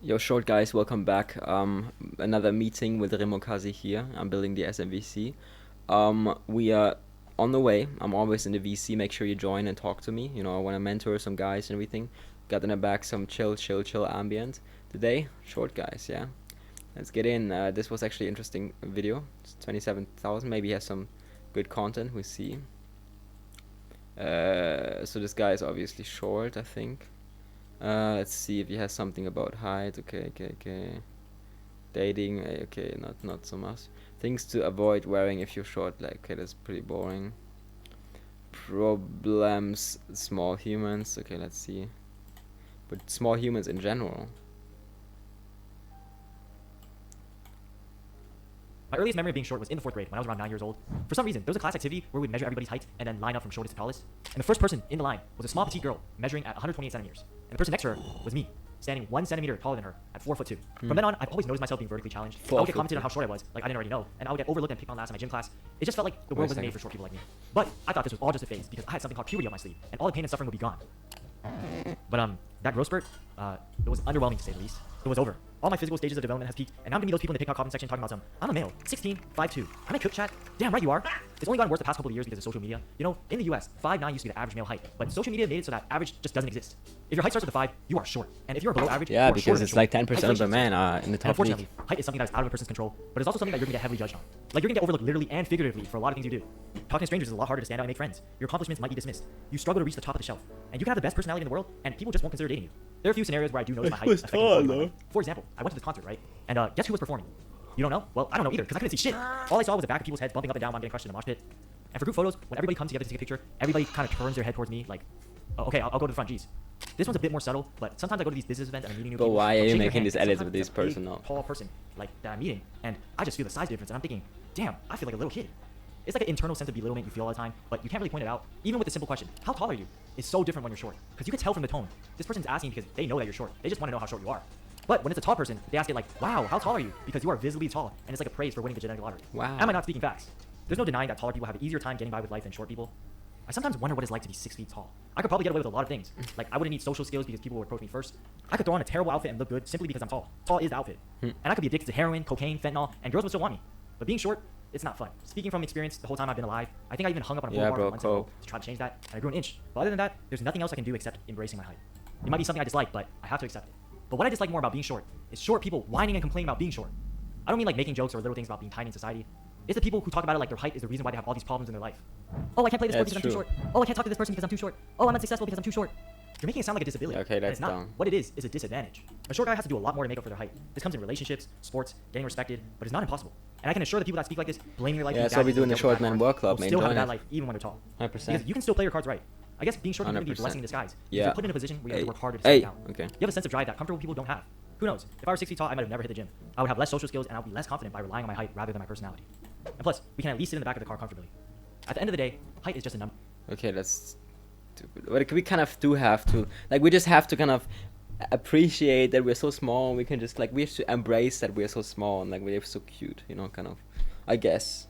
Yo, short guys, welcome back. Another meeting with Remokazi here. I'm building the SMWC. We are on the way. I'm always in the VC. Make sure you join and talk to me. You know, I want to mentor some guys and everything. Got in the back some chill ambient. Today, short guys, yeah. Let's get in. This was actually an interesting video. It's 27,000. Maybe he has some good content. We see. So this guy is obviously short, I think. Let's see if he has something about height. Okay. Dating. Okay, not so much. Things to avoid wearing if you're short. Like, okay, that's pretty boring. Problems. Small humans. Okay, let's see. But small humans in general. My earliest memory of being short was in the 4th grade when I was around 9 years old. For some reason, there was a class activity where we'd measure everybody's height and then line up from shortest to tallest. And the first person in the line was a small petite girl measuring at 128 centimeters. And the person next to her was me, standing 1 centimeter taller than her at 4'2". From then on, I've always noticed myself being vertically challenged. I would get commented on how short I was, like I didn't already know, and I would get overlooked and picked on last in my gym class. It just felt like the world wasn't made for short people like me. But I thought this was all just a phase because I had something called puberty on my sleeve, and all the pain and suffering would be gone. But that growth spurt, it was underwhelming to say the least. It was over. All my physical stages of development has peaked, and now I'm gonna meet those people in the TikTok comment section talking about I'm a male, 16, 5'2". I'm in cook chat. Damn right you are. It's only gotten worse the past couple of years because of social media. You know, in the US, 5'9" used to be the average male height, but social media made it so that average just doesn't exist. If your height starts with a 5, you are short, and if you're below average, Yeah, you are because short it's like 10% of the men in the top unfortunately, league. height is something that is out of a person's control, but it's also something that you're gonna get heavily judged on. Like, you're gonna get overlooked literally and figuratively for a lot of things you do. Talking to strangers is a lot harder to stand out and make friends. Your accomplishments might be dismissed. You struggle to reach the top of the shelf, and you can have the best personality in the world, and people just won't consider dating you. There are a few scenarios where I do notice my height affecting quality of my life. For example, I went to this concert, right? And guess who was performing? You don't know? Well, I don't know either, because I couldn't see shit. All I saw was the back of people's heads bumping up and down while I'm getting crushed in a mosh pit. And for group photos, when everybody comes together to take a picture, everybody kind of turns their head towards me, like, oh, okay, I'll go to the front, geez. This one's a bit more subtle, but sometimes I go to these business events and I'm meeting new people. But why are I'm you shaking their making hand, these and edits sometimes with this it's a big, person now? tall person, like, that I'm meeting, and I just feel the size difference, and I'm thinking, damn, I feel like a little kid. It's like an internal sense of belittlement you feel all the time, but you can't really point it out. Even with the simple question, how tall are you? It's so different when you're short, because you can tell from the tone. This person's asking because they know that you're short. They just want to know how short you are. But when it's a tall person, they ask it like, wow, how tall are you? Because you are visibly tall, and it's like a praise for winning the genetic lottery. Wow. Am I not speaking facts? There's no denying that taller people have an easier time getting by with life than short people. I sometimes wonder what it's like to be 6 feet tall. I could probably get away with a lot of things. Like, I wouldn't need social skills because people would approach me first. I could throw on a terrible outfit and look good simply because I'm tall. Tall is the outfit. And I could be addicted to heroin, cocaine, fentanyl, and girls would still want me. But being short, it's not fun. Speaking from experience, the whole time I've been alive, I think I even hung up on a bull bar once to try to change that, and I grew an inch. But other than that, there's nothing else I can do except embracing my height. It might be something I dislike, but I have to accept it. But what I dislike more about being short is short people whining and complaining about being short. I don't mean like making jokes or little things about being tiny in society. It's the people who talk about it like their height is the reason why they have all these problems in their life. Oh, I can't play this sport because I'm too short. Oh, I can't talk to this person because I'm too short. Oh, I'm unsuccessful because I'm too short. You're making it sound like a disability. Okay, that's it's not. dumb. What it is a disadvantage. A short guy has to do a lot more to make up for their height. This comes in relationships, sports, getting respected, but it's not impossible. And I can assure the people that speak like this, blaming their life. Yeah, that's what we do in the Short Man Work Club, man. Still have Join that it. life even when they're tall. 100%. Because you can still play your cards right. I guess being short can be a 100%. blessing in disguise. Yeah. You're put in a position where you have to work harder to Hey. stand out. Okay. You have a sense of drive that comfortable people don't have. Who knows? If I were 6 feet tall, I might have never hit the gym. I would have less social skills and I would be less confident by relying on my height rather than my personality. And plus, we can at least sit in the back of the car comfortably. At the end of the day, height is just a number. Okay, that's stupid. But we kind of do have to, like, we just have to kind of appreciate that we're so small, and we can just, like, we have to embrace that we're so small and, like, we're so cute, you know, kind of. I guess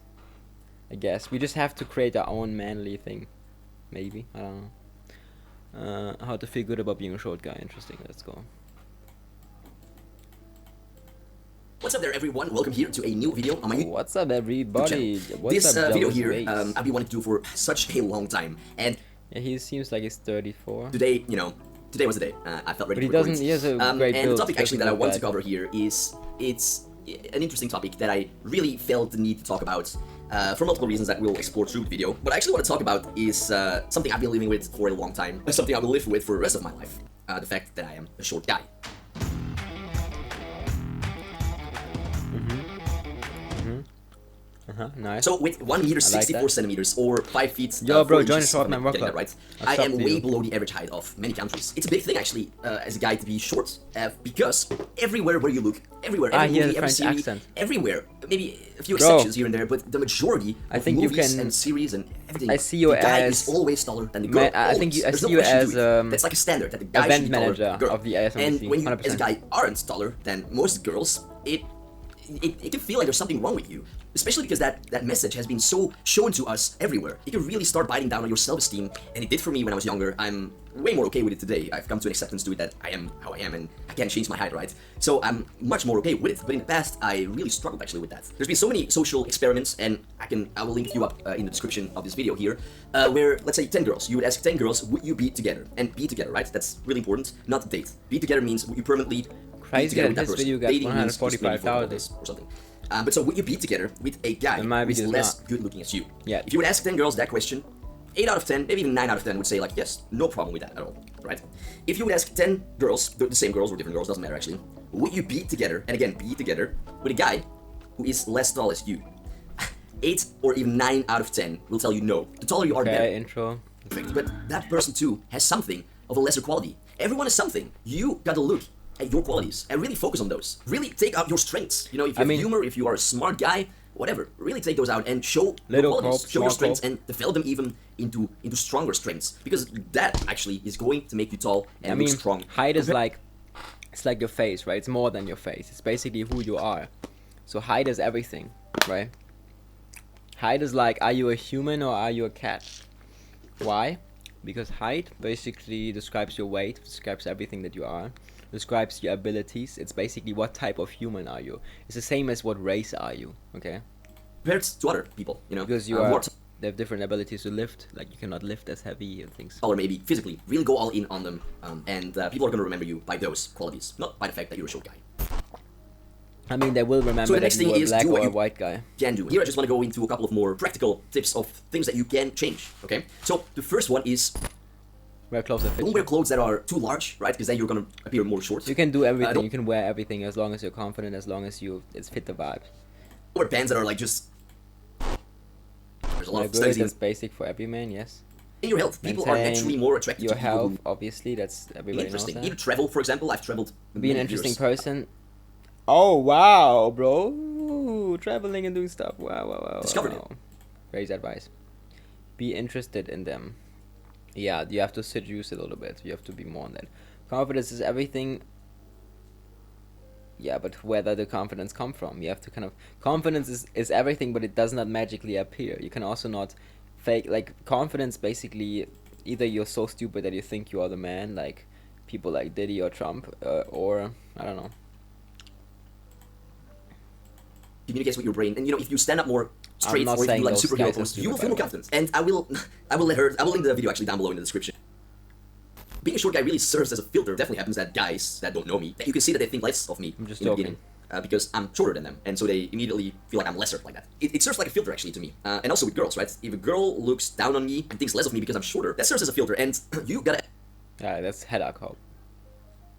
we just have to create our own manly thing, maybe. I don't know. How to feel good about being a short guy. Interesting. Let's go. What's up there, everyone? Welcome here to a new video on my YouTube What's up, everybody? channel. What's This up, video those here, ways? I've been wanting to do for such a long time, and Yeah, he seems like he's 34. today, today was the day. I felt ready But he to record doesn't. it. He has a great And build. the topic actually that I doesn't want look to bad. cover here is it's an interesting topic that I really felt the need to talk about for multiple reasons that we'll explore through the video. What I actually want to talk about is something I've been living with for a long time, something I will live with for the rest of my life. The fact that I am a short guy. Nice. So with 1 meter I like 64 that. centimeters or 5 feet. Yo, bro, 4 join inches, the Short if Man I'm Work getting that Club. right. I'll I sub am to way you. below the average height of many countries. It's a big thing actually, as a guy to be short, because everywhere where you look, everywhere, every he has movie, a every French series, accent. everywhere, maybe a few Bro, exceptions here and there, but the majority I of think you movies can- and series and everything, I see you the guy as- is always taller than the girl. Man, I think always. you- I There's see no you question to as, it. That's like a standard that the guy event should be taller than manager the girl. of the ASMWC, And when you, as 100%. a guy, aren't taller than most girls, it can feel like there's something wrong with you, especially because that message has been so shown to us everywhere. It can really start biting down on your self-esteem, and it did for me when I was younger. I'm way more okay with it today. I've come to an acceptance to it that I am how I am and I can't change my height, right? So I'm much more okay with it. But in the past, I really struggled actually with that. There's been so many social experiments, and I will link you up in the description of this video here, where let's say 10 girls. You would ask 10 girls, would you be together? And be together, right? That's really important. Not date. Be together means would you permanently be Crazy together with that that this person. video got Dating means just maybe for a couple 145,000. days or something. But so would you be together with a guy And my who's video's less not. good looking as you? Yeah. If you would ask 10 girls that question, 8 out of 10, maybe even 9 out of 10 would say like, yes, no problem with that at all, right? If you would ask 10 girls, the same girls or different girls, doesn't matter actually, would you be together, and again, be together, with a guy who is less tall as you? 8 or even 9 out of 10 will tell you no. The taller you are, the better. Okay, intro. Perfect. But that person too has something of a lesser quality. Everyone has something. You gotta look at your qualities and really focus on those. Really take out your strengths. You know, if you have humor, if you are a smart guy, whatever, really take those out and show your Little qualities, cope, show your small strengths, cope. and develop them even into stronger strengths. Because that actually is going to make you tall and I look mean, strong. height is like, it's like your face, right? It's more than your face. It's basically who you are. So height is everything, right? Height is like, are you a human or are you a cat? Why? Because height basically describes your weight, describes everything that you are, describes your abilities. It's basically what type of human are you. It's the same as what race are you, okay? Compared to other people, you know, Because you more are, they have different abilities to lift. Like you cannot lift as heavy and things. taller maybe physically. Really go all in on them, and people are gonna remember you by those qualities, not by the fact that you're a short guy. I mean, they will remember the that next you thing are is black do what or a you white guy. Can do. Here I just want to go into a couple of more practical tips of things that you can change, okay? So the first one is Wear clothes that fit don't wear you. clothes that are too large, right? Because then you're gonna appear more short. You can do everything. don't You can wear everything as long as you're confident, as long as it's fit the vibe. wear pants that are like just... There's a lot I of agree, studies that's basic for every man, yes. in your health. People are Maintain naturally more attracted your to people health, who obviously, that's be everybody knows interesting. that. Either travel, for example. I've traveled Be an many interesting years. person. Oh, wow, bro. Ooh, traveling and doing stuff. Wow, wow, wow. Discovered wow. Great advice. Be interested in them. Yeah, you have to seduce a little bit. You have to be more on that. Confidence is everything. Yeah, but where does the confidence come from? You have to kind of... Confidence is everything, but it does not magically appear. You can also not fake... Like, confidence basically... Either you're so stupid that you think you are the man, like people like Diddy or Trump, or... I don't know. Communicates with your brain, and you know, if you stand up more straight, not or if you saying do like those superhero guys are poses, you will stupid, feel by more the way. confident. And I will link the video actually down below in the description. Being a short guy really serves as a filter. Definitely happens that guys that don't know me, that you can see that they think less of me I'm just in the joking. beginning, because I'm shorter than them, and so they immediately feel like I'm lesser like that. It serves like a filter actually to me, and also with girls, right? If a girl looks down on me and thinks less of me because I'm shorter, that serves as a filter, and you gotta... Yeah, that's head cop.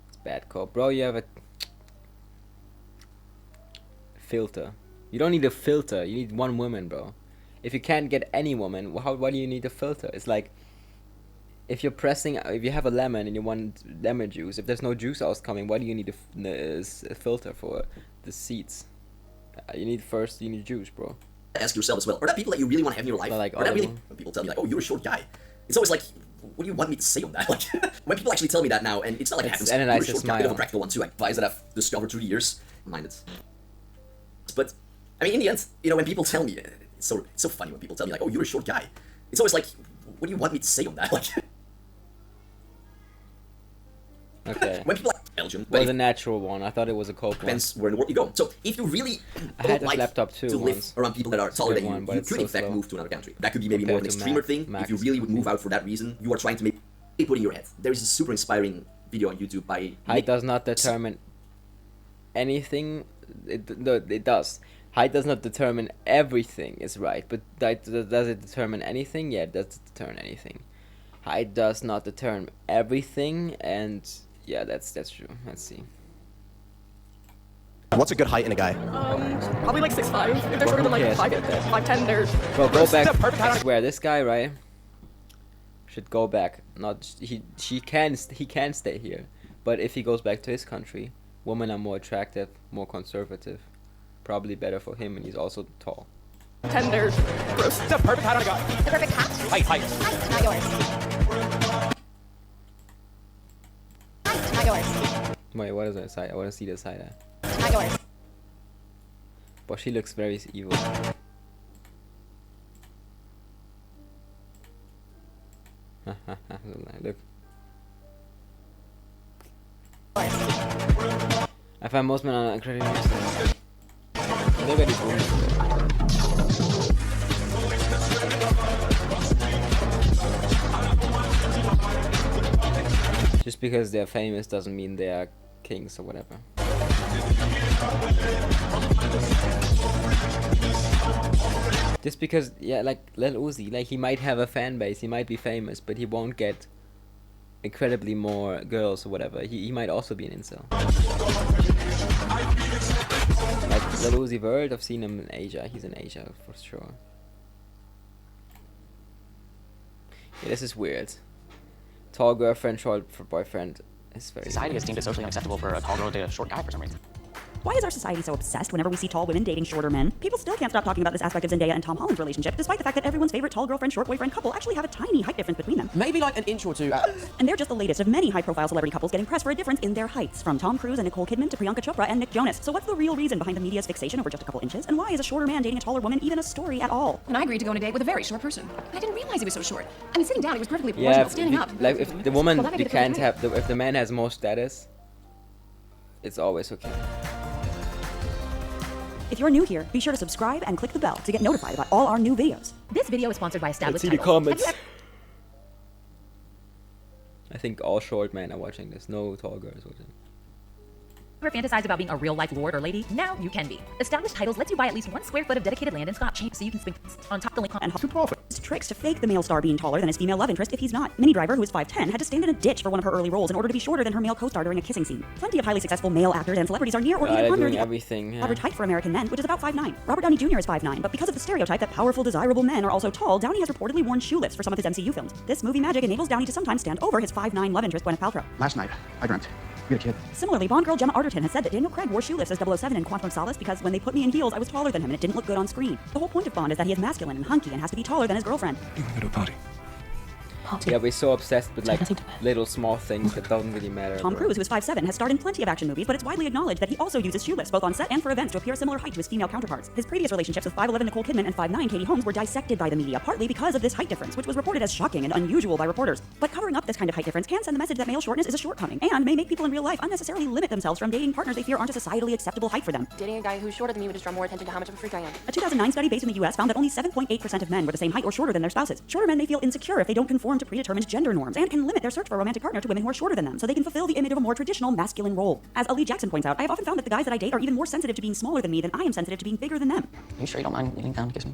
It's bad cop. Bro, you have a... filter. You don't need a filter. You need one woman, bro. If you can't get any woman, why do you need a filter? It's like... If you're pressing... If you have a lemon and you want lemon juice, if there's no juice out coming, why do you need a filter for the seeds? You need juice, bro. ask yourself as well, are there people that you really want to have in your life? But like Are there really... Oliver. When people tell me like, oh, you're a short guy, it's always like, what do you want me to say on that? Like, when people actually tell me that now, and it's not like it happens, And a you're a nice short guy, a bit of a smile. practical one too, like advice that I've discovered through the years, mind it. But, I mean, in the end, you know, when people tell me, it's so funny when people tell me like, oh, you're a short guy, it's always like, what do you want me to say on that? Like, Okay. when people like Belgium, It but was it a natural one. I thought it was a coke one. depends where in the world you go. So, if you really I don't had this like laptop too to live once. around people that are taller good than you, one, but you it's could so in fact slow. move to another country. That could be maybe more of an Compared to extremer Mac. thing. Mac If you is really would move crazy. out for that reason, you are trying to make put in your head. There is a super inspiring video on YouTube by Height does not determine anything. It does. Height does not determine everything is right, but does it determine anything? Yeah, it does determine anything. Height does not determine everything, and yeah, that's true. Let's see. What's a good height in a guy? Probably like 6'5". If they're shorter than like cares 5', about that? 5'10", they're... Bro, go back. the perfect I height. swear, this guy, right, should go back. Not he can stay here, but if he goes back to his country, women are more attractive, more conservative, probably better for him, and he's also tall. 10, they're gross. What's the perfect height on a guy? The perfect hat? Height. Not yours. Not yours. Wait, what is that side? I want to see the side eye. Not yours. But she looks very evil. Look. I find most men are incredibly useless. Look at these women. Just because they're famous doesn't mean they're kings or whatever. Just because, yeah, like Lil Uzi, like he might have a fan base, he might be famous, but he won't get incredibly more girls or whatever. He might also be an incel. Like Lil Uzi Vert, I've seen him in Asia. He's in Asia for sure. Yeah, this is weird. Tall girlfriend, short boyfriend. It's very Society weird. has deemed it socially unacceptable for a tall girl to date a short guy for some reason. Why is our society so obsessed whenever we see tall women dating shorter men? People still can't stop talking about this aspect of Zendaya and Tom Holland's relationship, despite the fact that everyone's favorite tall girlfriend, short boyfriend couple actually have a tiny height difference between them. Maybe like an inch or two. And they're just the latest of many high-profile celebrity couples getting press for a difference in their heights, from Tom Cruise and Nicole Kidman to Priyanka Chopra and Nick Jonas. So what's the real reason behind the media's fixation over just a couple inches? And why is a shorter man dating a taller woman even a story at all? And I agreed to go on a date with a very short person. I didn't realize he was so short. I mean, sitting down, he was perfectly proportional. Yeah, Standing up. like if the woman, Well, that'd be you the perfect can't height. have, if the man has more status, it's always okay. If you're new here, be sure to subscribe and click the bell to get notified about all our new videos. This video is sponsored by Let's Established see the Title. comments. I think all short men are watching this. No tall girls watching. Ever fantasized about being a real-life lord or lady? Now you can be. Established Titles lets you buy at least 1 square foot of dedicated land in Scotch so you can swing on top of the lake And to profit. Tricks to fake the male star being taller than his female love interest if he's not. Minnie Driver, who is 5'10", had to stand in a ditch for one of her early roles in order to be shorter than her male co-star during a kissing scene. Plenty of highly successful male actors and celebrities are near or even They're under doing the everything. Yeah. average height for American men, which is about 5'9". Robert Downey Jr. is 5'9", but because of the stereotype that powerful, desirable men are also tall, Downey has reportedly worn shoe lifts for some of his MCU films. This movie magic enables Downey to sometimes stand over his 5'9" love interest Gwyneth Paltrow. Last night, I dreamt. We had a kid. Similarly, Bond girl Gemma Arterton has said that Daniel Craig wore shoe lifts as 007 in Quantum of Solace because when they put me in heels, I was taller than him and it didn't look good on screen. The whole point of Bond is that he is masculine and hunky and has to be taller than his girlfriend. You want to go to a party? Yeah, we're so obsessed with like little small things that don't really matter. Tom bro. Cruise, who is 5'7", has starred in plenty of action movies, but it's widely acknowledged that he also uses shoe lifts both on set and for events to appear a similar height to his female counterparts. His previous relationships with 5'11" Nicole Kidman and 5'9" Katie Holmes were dissected by the media, partly because of this height difference, which was reported as shocking and unusual by reporters. But covering up this kind of height difference can send the message that male shortness is a shortcoming, and may make people in real life unnecessarily limit themselves from dating partners they fear aren't a societally acceptable height for them. Dating a guy who's shorter than me would just draw more attention to how much of a freak I am. A 2009 study based in the US found that only 7.8% of men were the same height or shorter than their spouses. Shorter men may feel insecure if they don't conform to predetermined gender norms, and can limit their search for a romantic partner to women who are shorter than them, so they can fulfill the image of a more traditional masculine role. As Ali Jackson points out, I have often found that the guys that I date are even more sensitive to being smaller than me than I am sensitive to being bigger than them. You sure you don't mind kneeling down to kiss me?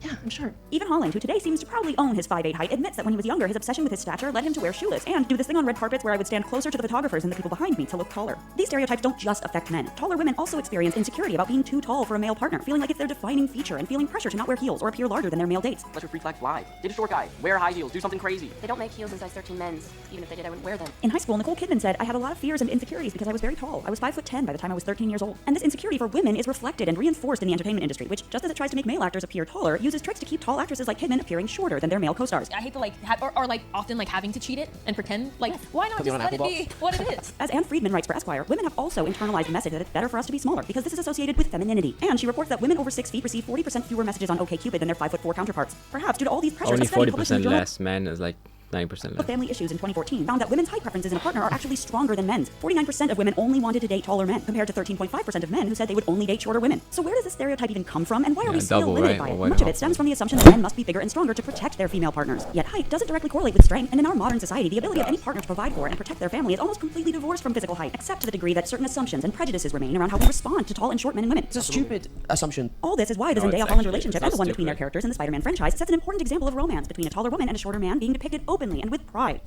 Yeah, I'm sure. Even Holland, who today seems to proudly own his 5'8" height, admits that when he was younger, his obsession with his stature led him to wear shoe lifts and do this thing on red carpets where I would stand closer to the photographers and the people behind me to look taller. These stereotypes don't just affect men. Taller women also experience insecurity about being too tall for a male partner, feeling like it's their defining feature and feeling pressure to not wear heels or appear larger than their male dates. Let your freak flag fly. Date a short guy. Wear high heels. Do something crazy. They don't make heels in size 13 men's. Even if they did, I wouldn't wear them. In high school, Nicole Kidman said, I had a lot of fears and insecurities because I was very tall. I was 5'10" by the time I was 13 years old. And this insecurity for women is reflected and reinforced in the entertainment industry, which, just as it tries to make male actors appear taller, uses tricks to keep tall actresses like Kidman appearing shorter than their male co-stars. I hate to like or like often like having to cheat it and pretend like why not Put you just on let it Apple be what it is. As Anne Friedman writes for Esquire, women have also internalized the message that it's better for us to be smaller because this is associated with femininity. And she reports that women over 6 feet receive 40% fewer messages on OkCupid than their 5'4" counterparts. Perhaps due to all these pressures, Only a study published in 40% the Journal less. Men is like 9% of less. Family Issues in 2014 found that women's height preferences in a partner are actually stronger than men's. 49% of women only wanted to date taller men, compared to 13.5% of men who said they would only date shorter women. So where does this stereotype even come from, and why are Yeah, we still double, limited right? by Or it? why Much of not? it stems from the assumption that men must be bigger and stronger to protect their female partners. Yet height doesn't directly correlate with strength, and in our modern society, the ability of any partner to provide for and protect their family is almost completely divorced from physical height, except to the degree that certain assumptions and prejudices remain around how we respond to tall and short men and women. It's a stupid assumption. All this is why the No, it's Zendaya-Holland actually- relationship it's and the not one between their stupid. characters in the Spider-Man franchise sets an important example of romance between a taller woman and a shorter man being depicted openly and with pride.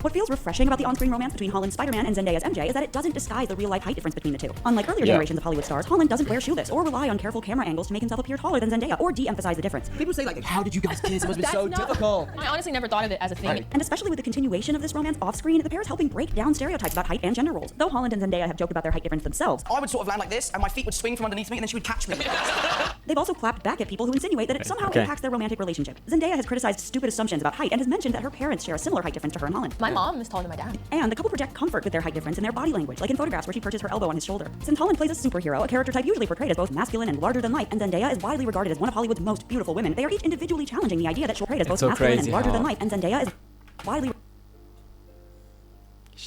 What feels refreshing about the on-screen romance between Holland's Spider-Man and Zendaya's MJ is that it doesn't disguise the real-life height difference between the two. Unlike earlier generations of Hollywood stars, Holland doesn't wear shoe lifts or rely on careful camera angles to make himself appear taller than Zendaya or de-emphasize the difference. People say like, how did you guys kiss? It must be so That's not- difficult. I honestly never thought of it as a thing. And especially with the continuation of this romance off-screen, the pair is helping break down stereotypes about height and gender roles. Though Holland and Zendaya have joked about their height difference themselves, I would sort of land like this, and my feet would swing from underneath me, and then she would catch me. they've also clapped back at people who insinuate that it somehow Okay. impacts their romantic relationship. Zendaya has criticized stupid assumptions about height and has mentioned that her parents share a similar height difference to her and Holland. My mom is taller than my dad. And the couple project comfort with their height difference in their body language, like in photographs where she perches her elbow on his shoulder. Since Holland plays a superhero, a character type usually portrayed as both masculine and larger than life, and Zendaya is widely regarded as one of Hollywood's most beautiful women, they are each individually challenging the idea that she's portrayed as both so masculine and crazy larger how- than life, and Zendaya is widely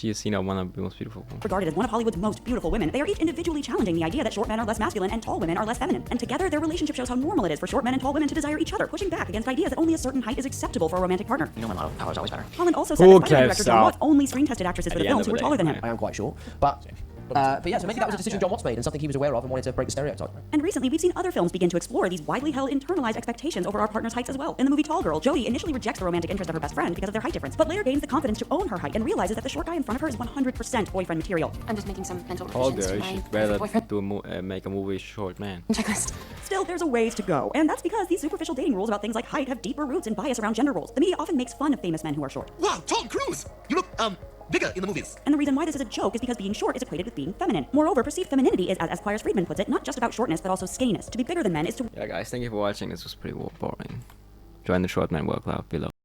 She is seen as one of the most beautiful women. Regarded as one of Hollywood's most beautiful women, they are each individually challenging the idea that short men are less masculine and tall women are less feminine. And together, their relationship shows how normal it is for short men and tall women to desire each other, pushing back against ideas that only a certain height is acceptable for a romantic partner. You know, in love, power is always better. Holland also said that Spider-Man director John Watts only screen-tested actresses for the films who were taller than him. I am quite short, but yeah, so maybe that was a decision John Watts made and something he was aware of and wanted to break the stereotype. And recently, we've seen other films begin to explore these widely held internalized expectations over our partner's heights as well. In the movie Tall Girl, Jodie initially rejects the romantic interest of her best friend because of their height difference, but later gains the confidence to own her height and realizes that the short guy in front of her is 100% boyfriend material. I'm just making some mental Tall revisions girl, to my she's better boyfriend to make a movie short man. checklist. Still, there's a ways to go, and that's because these superficial dating rules about things like height have deeper roots in bias around gender roles. The media often makes fun of famous men who are short. Wow, Tom Cruise! You look, bigger in the movies. And the reason why this is a joke is because being short is equated with being feminine. Moreover, perceived femininity is, as Squires Friedman puts it, not just about shortness, but also skinniness. To be bigger than men is to... Yeah, guys, thank you for watching. This was pretty boring. Join the Short Man World Club below.